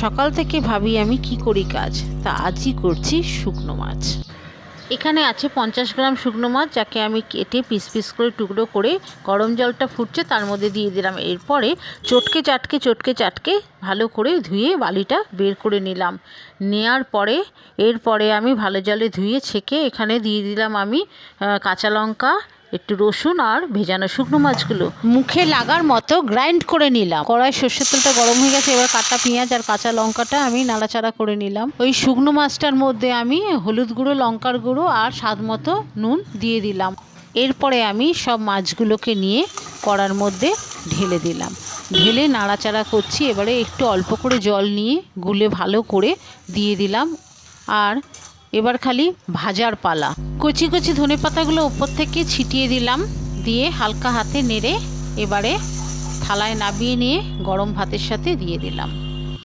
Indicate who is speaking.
Speaker 1: সকাল থেকে ভাবি আমি কি করি কাজ, তা আজই করছি শুকনো মাছ। এখানে আছে 50 গ্রাম শুকনো মাছ, যাকে আমি কেটে পিস পিস করে টুকরো করে গরম জলটা ফুটছে তার মধ্যে দিয়ে দিলাম। এরপরে চটকে চাটকে ভালো করে ধুয়ে বালিটা বের করে নিলাম। নেয়ার পরে এরপরে আমি ভালো জলে ধুয়ে ছেঁকে এখানে দিয়ে দিলাম আমি কাঁচা লঙ্কা, একটু রসুন আর ভেজানো শুকনো মাছগুলো মুখে লাগার মতো গ্রাইন্ড করে নিলাম। কড়াই সর্ষের তেলটা গরম হয়ে গেছে, এবার কাটা পেঁয়াজ আর কাঁচা লঙ্কাটা আমি নাড়াচাড়া করে নিলাম। ওই শুকনো মাছটার মধ্যে আমি হলুদ গুঁড়ো, লঙ্কার গুঁড়ো আর স্বাদ মতো নুন দিয়ে দিলাম। এরপরে আমি সব মাছগুলোকে নিয়ে কড়ার মধ্যে ঢেলে দিলাম। ঢেলে নাড়াচাড়া করছি। এবারে একটু অল্প করে জল নিয়ে গুলে ভালো করে দিয়ে দিলাম। আর এবার খালি ভাজার পালা। কচি কচি ধনেপাতাগুলো ওপর থেকে ছিটিয়ে দিলাম, দিয়ে হালকা হাতে নেড়ে এবারে থালায় নামিয়ে নিয়ে গরম ভাতের সাথে দিয়ে দিলাম।